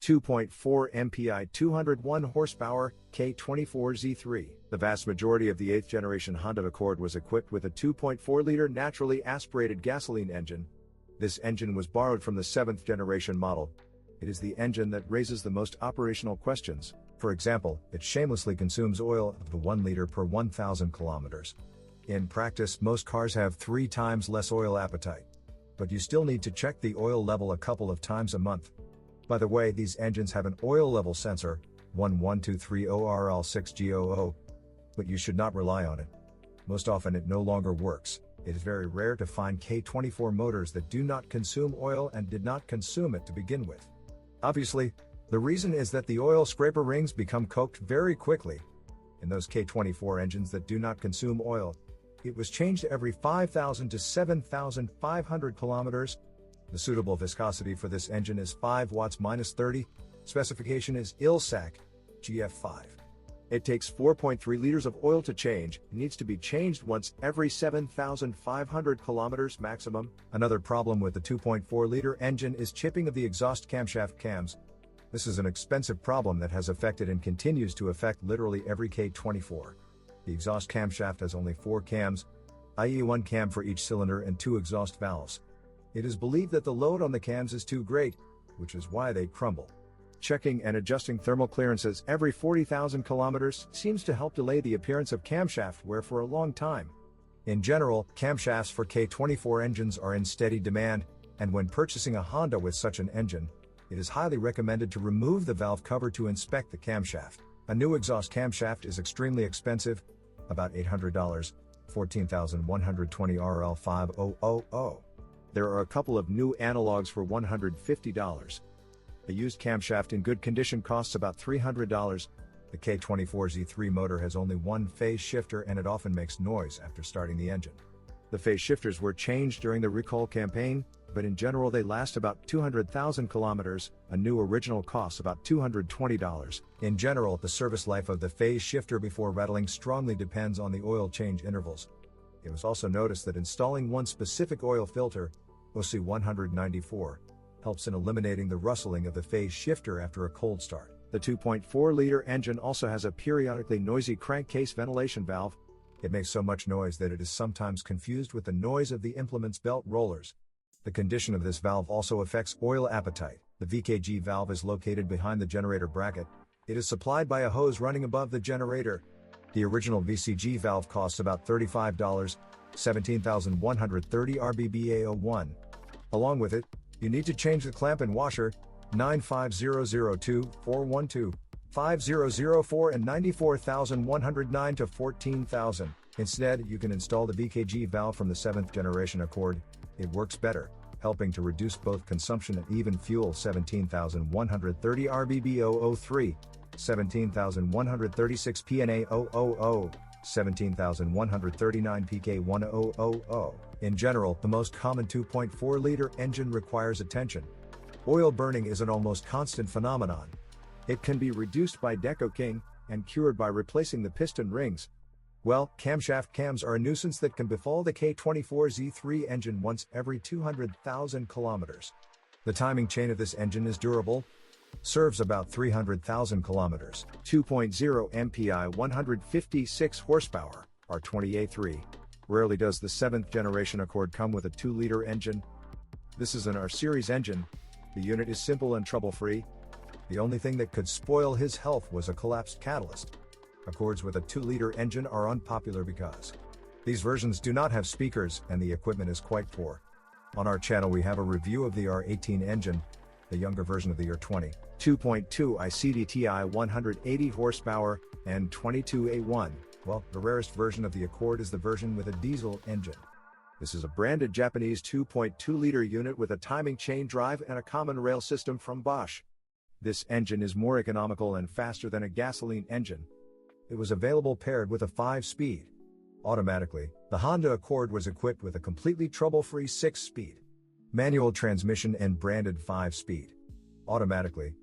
2.4 MPI 201 horsepower, K24Z3. The vast majority of the 8th generation Honda Accord was equipped with a 2.4-liter naturally aspirated gasoline engine. This engine was borrowed from the 7th generation model. It is the engine that raises the most operational questions. For example, it shamelessly consumes oil up to 1 liter per 1,000 kilometers. In practice, most cars have 3 times less oil appetite. But you still need to check the oil level a couple of times a month. By the way, these engines have an oil level sensor, 11230RL6G00, but you should not rely on it. Most often it no longer works. It is very rare to find K24 motors that do not consume oil and did not consume it to begin with. Obviously, the reason is that the oil scraper rings become coked very quickly. In those K24 engines that do not consume oil, it was changed every 5,000 to 7,500 kilometers. The suitable viscosity for this engine is 5 watts -30. Specification is i-CDTI, GF5. It takes 4.3 liters of oil to change. It needs to be changed once every 7,500 kilometers maximum. Another problem with the 2.4-liter engine is chipping of the exhaust camshaft cams. This is an expensive problem that has affected and continues to affect literally every K24. The exhaust camshaft has only 4 cams, i.e. 1 cam for each cylinder and 2 exhaust valves. It is believed that the load on the cams is too great, which is why they crumble. Checking and adjusting thermal clearances every 40,000 kilometers seems to help delay the appearance of camshaft wear for a long time. In general, camshafts for K24 engines are in steady demand, and when purchasing a Honda with such an engine, it is highly recommended to remove the valve cover to inspect the camshaft. A new exhaust camshaft is extremely expensive, about $800, 14,120 RL5000. There are a couple of new analogs for $150. A used camshaft in good condition costs about $300. The K24Z3 motor has only one phase shifter and it often makes noise after starting the engine. The phase shifters were changed during the recall campaign, but in general they last about 200,000 kilometers. A new original costs about $220. In general, the service life of the phase shifter before rattling strongly depends on the oil change intervals. It was also noticed that installing one specific oil filter, OC194, helps in eliminating the rustling of the phase shifter after a cold start. The 2.4-liter engine also has a periodically noisy crankcase ventilation valve. It makes so much noise that it is sometimes confused with the noise of the implement's belt rollers. The condition of this valve also affects oil appetite. The VKG valve is located behind the generator bracket. It is supplied by a hose running above the generator. The original VCG valve costs about $35, 17,130 RBBA01. Along with it, you need to change the clamp and washer, 95002, 412, 5004 and 94,109 to 14,000. Instead, you can install the VKG valve from the 7th generation Accord. It works better, helping to reduce both consumption and even fuel. 17,130 RBB003, 17,136 PNA000, 17,139 PK1000. In general, the most common 2.4-liter engine requires attention. Oil burning is an almost constant phenomenon. It can be reduced by Deco King and cured by replacing the piston rings. Well, camshaft cams are a nuisance that can befall the K24Z3 engine once every 200,000 kilometers. The timing chain of this engine is durable, serves about 300,000 kilometers, 2.0 MPI 156 horsepower, R20A3. Rarely does the 7th generation Accord come with a 2-liter engine. This is an R series engine. The unit is simple and trouble-free. The only thing that could spoil his health was a collapsed catalyst. Accords with a 2-liter engine are unpopular because these versions do not have speakers and the equipment is quite poor. On our channel we have a review of the R18 engine, the younger version of the R20, 2.2 i-CDTI 180 horsepower, and 22A1. Well, the rarest version of the Accord is the version with a diesel engine. This is a branded Japanese 2.2-liter unit with a timing chain drive and a common rail system from Bosch. This engine is more economical and faster than a gasoline engine. It was available paired with a 5-speed. Automatically, the Honda Accord was equipped with a completely trouble-free 6-speed manual transmission and branded 5-speed. Automatically.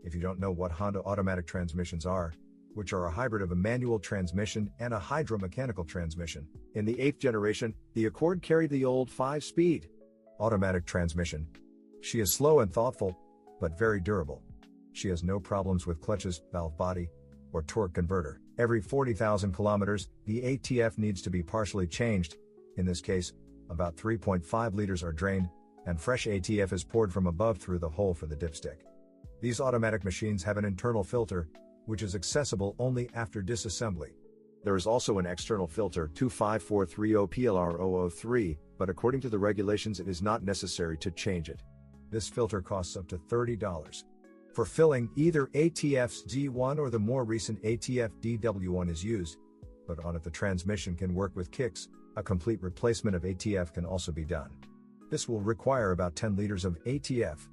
If you don't know what Honda automatic transmissions are, which are a hybrid of a manual transmission and a hydromechanical transmission. In the 8th generation, the Accord carried the old 5-speed automatic transmission. She is slow and thoughtful, but very durable. She has no problems with clutches, valve body, or torque converter. Every 40,000 kilometers, the ATF needs to be partially changed. In this case, about 3.5 liters are drained, and fresh ATF is poured from above through the hole for the dipstick. These automatic machines have an internal filter, which is accessible only after disassembly. There is also an external filter 25430PLR003, but according to the regulations it is not necessary to change it. This filter costs up to $30. For filling, either ATF's D1 or the more recent ATF DW1 is used, but on it the transmission can work with kicks. A complete replacement of ATF can also be done. This will require about 10 liters of ATF.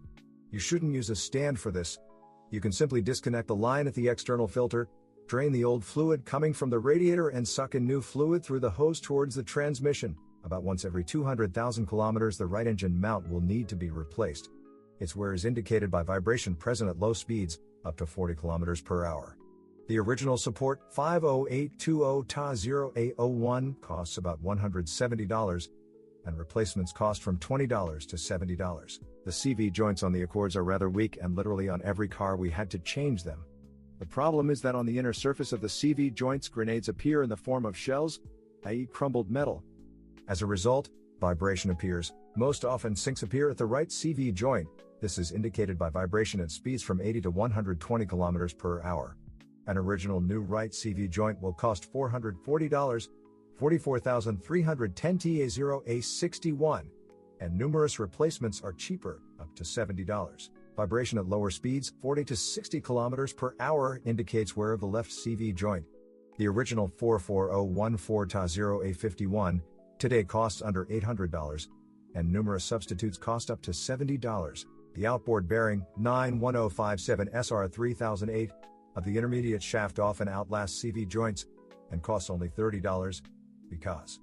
You shouldn't use a stand for this. You can simply disconnect the line at the external filter, drain the old fluid coming from the radiator and suck in new fluid through the hose towards the transmission. About once every 200,000 kilometers the right engine mount will need to be replaced. Its wear is indicated by vibration present at low speeds, up to 40 kilometers per hour. The original support 50820-0A01 costs about $170, and replacements cost from $20 to $70. The CV joints on the Accords are rather weak, and literally on every car we had to change them. The problem is that on the inner surface of the CV joints grenades appear in the form of shells, i.e. crumbled metal. As a result, vibration appears. Most often sinks appear at the right CV joint. This is indicated by vibration at speeds from 80 to 120 kilometers per hour. An original new right CV joint will cost $440, 44,310 TA0A61, and numerous replacements are cheaper, up to $70. Vibration at lower speeds, 40 to 60 kilometers per hour, indicates wear of the left CV joint. The original 44014 TA0A51 today costs under $800, and numerous substitutes cost up to $70. The outboard bearing 91057 SR 3008 of the intermediate shaft often outlasts CV joints and costs only $30 because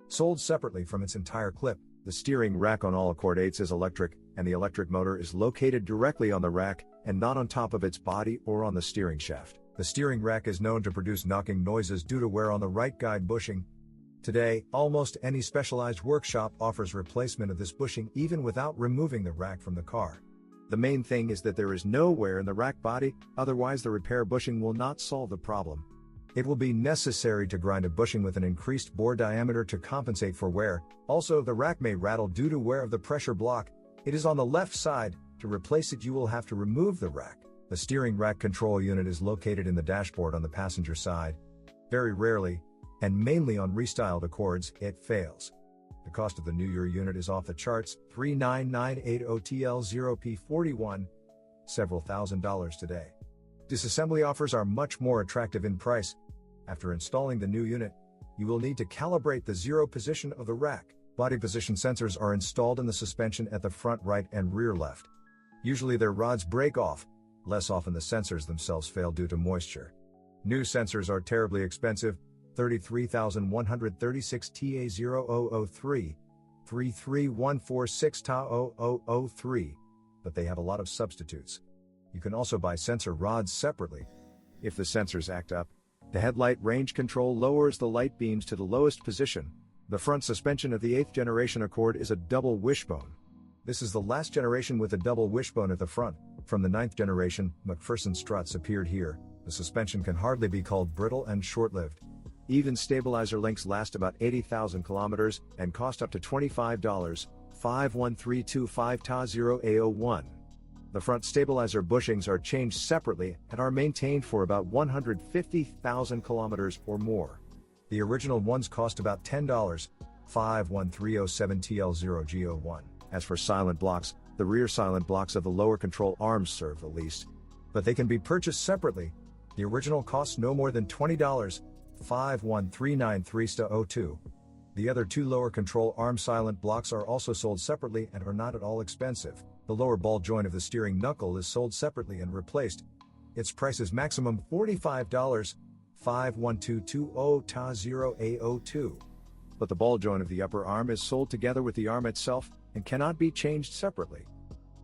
sold separately from its entire clip. The steering rack on all Accord 8s is electric, and the electric motor is located directly on the rack and not on top of its body or on the steering shaft. The steering rack is known to produce knocking noises due to wear on the right guide bushing. Today, almost any specialized workshop offers replacement of this bushing even without removing the rack from the car. The main thing is that there is no wear in the rack body, otherwise the repair bushing will not solve the problem. It will be necessary to grind a bushing with an increased bore diameter to compensate for wear. Also, the rack may rattle due to wear of the pressure block. It is on the left side. To replace it, you will have to remove the rack. The steering rack control unit is located in the dashboard on the passenger side. Very rarely, and mainly on restyled Accords, it fails. The cost of the new year unit is off the charts, $39980TL0P41, several $1,000s today. Disassembly offers are much more attractive in price. After installing the new unit, you will need to calibrate the zero position of the rack. Body position sensors are installed in the suspension at the front right and rear left. Usually their rods break off. Less often the sensors themselves fail due to moisture. New sensors are terribly expensive, 33,136 TA00003, 33146 TA0003, but they have a lot of substitutes. You can also buy sensor rods separately. If the sensors act up, the headlight range control lowers the light beams to the lowest position. The front suspension of the 8th generation Accord is a double wishbone. This is the last generation with a double wishbone at the front. From the 9th generation, McPherson struts appeared here. The suspension can hardly be called brittle and short-lived. Even stabilizer links last about 80,000 kilometers and cost up to $25, 51325 TA0A01. The front stabilizer bushings are changed separately and are maintained for about 150,000 kilometers or more. The original ones cost about $10, 51307 TL0G01. As for silent blocks, the rear silent blocks of the lower control arms serve the least, but they can be purchased separately. The original costs no more than $20, 51393-02. The other two lower control arm silent blocks are also sold separately and are not at all expensive. The lower ball joint of the steering knuckle is sold separately and replaced. Its price is maximum $45, 51220 TA0A02. But the ball joint of the upper arm is sold together with the arm itself and cannot be changed separately.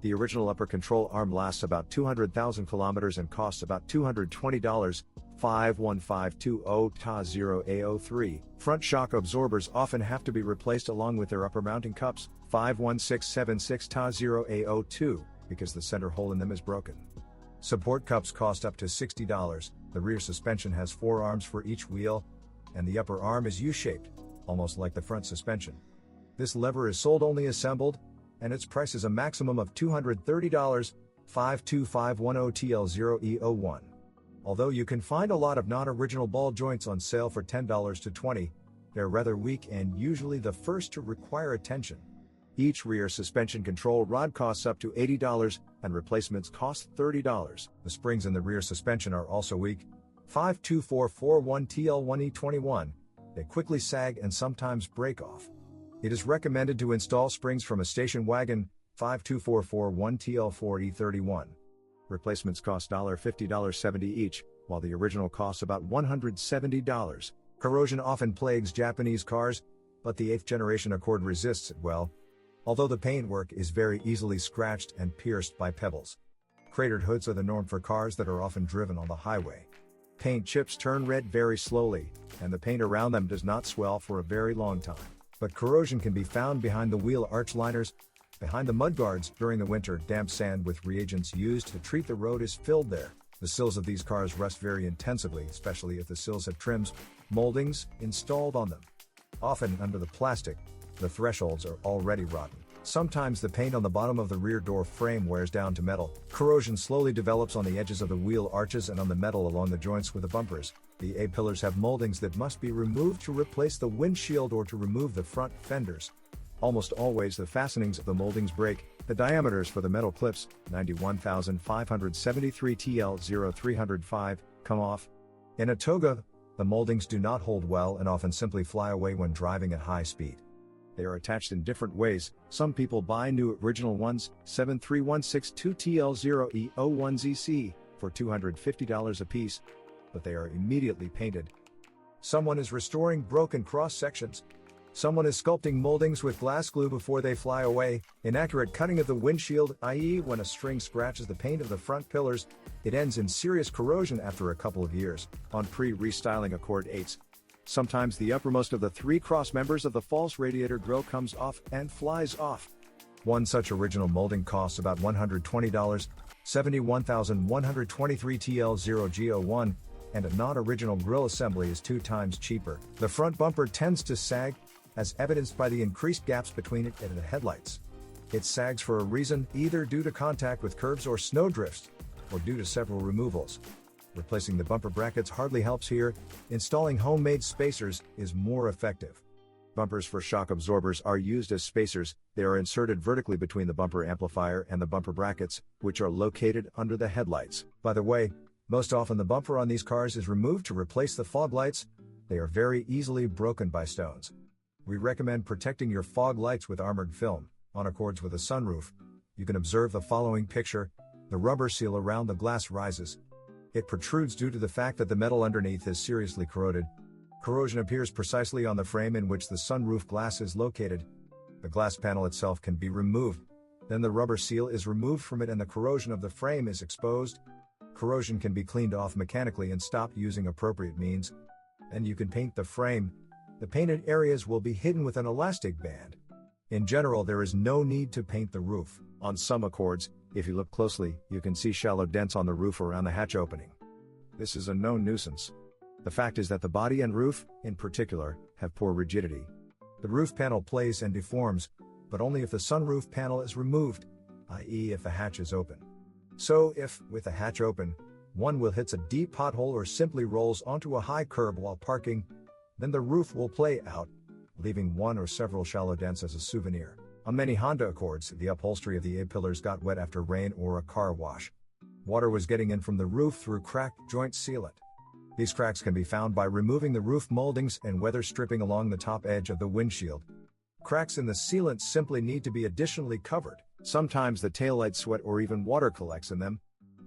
The original upper control arm lasts about 200,000 kilometers and costs about $220, 51520 TA0A03. Front shock absorbers often have to be replaced along with their upper mounting cups, 51676 TA0A02, because the center hole in them is broken. Support cups cost up to $60. The rear suspension has 4 arms for each wheel, and the upper arm is U-shaped, almost like the front suspension. This lever is sold only assembled, and its price is a maximum of $230, 52510TL0E01. Although you can find a lot of non-original ball joints on sale for $10 to $20, they're rather weak and usually the first to require attention. Each rear suspension control rod costs up to $80, and replacements cost $30. The springs in the rear suspension are also weak, 52441TL1E21. They quickly sag and sometimes break off. It is recommended to install springs from a station wagon, 52441TL4E31. Replacements cost $50, $70 each, while the original costs about $170. Corrosion often plagues Japanese cars, but the 8th generation Accord resists it well, although the paintwork is very easily scratched and pierced by pebbles. Cratered hoods are the norm for cars that are often driven on the highway. Paint chips turn red very slowly, and the paint around them does not swell for a very long time. But corrosion can be found behind the wheel arch liners, behind the mudguards. During the winter, damp sand with reagents used to treat the road is filled there. The sills of these cars rust very intensively, especially if the sills have trims, moldings, installed on them. Often under the plastic, the thresholds are already rotten. Sometimes the paint on the bottom of the rear door frame wears down to metal. Corrosion slowly develops on the edges of the wheel arches and on the metal along the joints with the bumpers. The A-pillars have moldings that must be removed to replace the windshield or to remove the front fenders. Almost always the fastenings of the moldings break. The diameters for the metal clips, 91,573 TL0305, come off. In a toga, the moldings do not hold well and often simply fly away when driving at high speed. They are attached in different ways. Some people buy new original ones, 73162 TL0E01ZC, for $250 a piece, but they are immediately painted. Someone is restoring broken cross sections. Someone is sculpting moldings with glass glue before they fly away. Inaccurate cutting of the windshield, i.e. when a string scratches the paint of the front pillars, it ends in serious corrosion after a couple of years. On pre-restyling Accord 8s, sometimes the uppermost of the 3 cross members of the false radiator grille comes off and flies off. One such original molding costs about $120, 71,123 TL0G01, and a non-original grille assembly is 2 times cheaper. The front bumper tends to sag, as evidenced by the increased gaps between it and the headlights. It sags for a reason, either due to contact with curbs or snowdrifts, or due to several removals. Replacing the bumper brackets hardly helps here. Installing homemade spacers is more effective. Bumpers for shock absorbers are used as spacers. They are inserted vertically between the bumper amplifier and the bumper brackets, which are located under the headlights. By the way, most often the bumper on these cars is removed to replace the fog lights. They are very easily broken by stones. We recommend protecting your fog lights with armored film. On Accords with a sunroof, you can observe the following picture. The rubber seal around the glass rises. It protrudes due to the fact that the metal underneath is seriously corroded. Corrosion appears precisely on the frame in which the sunroof glass is located. The glass panel itself can be removed. Then the rubber seal is removed from it and the corrosion of the frame is exposed. Corrosion can be cleaned off mechanically and stopped using appropriate means. Then you can paint the frame. The painted areas will be hidden with an elastic band. In general, there is no need to paint the roof. On some Accords, if you look closely, you can see shallow dents on the roof around the hatch opening. This is a known nuisance. The fact is that the body and roof, in particular, have poor rigidity. The roof panel plays and deforms, but only if the sunroof panel is removed, i.e. if the hatch is open. So if, with the hatch open, one wheel hits a deep pothole or simply rolls onto a high curb while parking, then the roof will play out, leaving one or several shallow dents as a souvenir. On many Honda Accords, the upholstery of the A-pillars got wet after rain or a car wash. Water was getting in from the roof through cracked joint sealant. These cracks can be found by removing the roof moldings and weather stripping along the top edge of the windshield. Cracks in the sealant simply need to be additionally covered. Sometimes the taillight sweat or even water collects in them.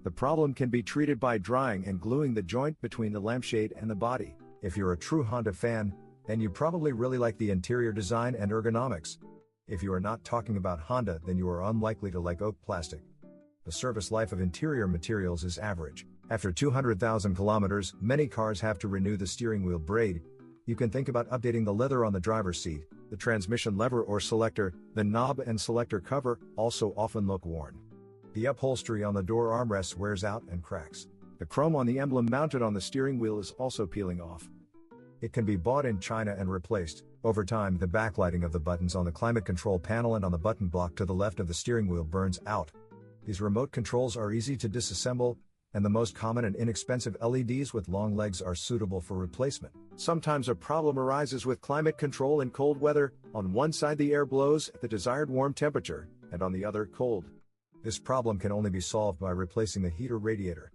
The problem can be treated by drying and gluing the joint between the lampshade and the body. If you're a true Honda fan, then you probably really like the interior design and ergonomics. If you are not talking about Honda, then you are unlikely to like oak plastic. The service life of interior materials is average. After 200,000 kilometers, many cars have to renew the steering wheel braid. You can think about updating the leather on the driver's seat. The transmission lever or selector, the knob and selector cover, also often look worn. The upholstery on the door armrests wears out and cracks. The chrome on the emblem mounted on the steering wheel is also peeling off. It can be bought in China and replaced. Over time, the backlighting of the buttons on the climate control panel and on the button block to the left of the steering wheel burns out. These remote controls are easy to disassemble, and the most common and inexpensive LEDs with long legs are suitable for replacement. Sometimes a problem arises with climate control in cold weather. On one side the air blows at the desired warm temperature, and on the other cold. This problem can only be solved by replacing the heater radiator.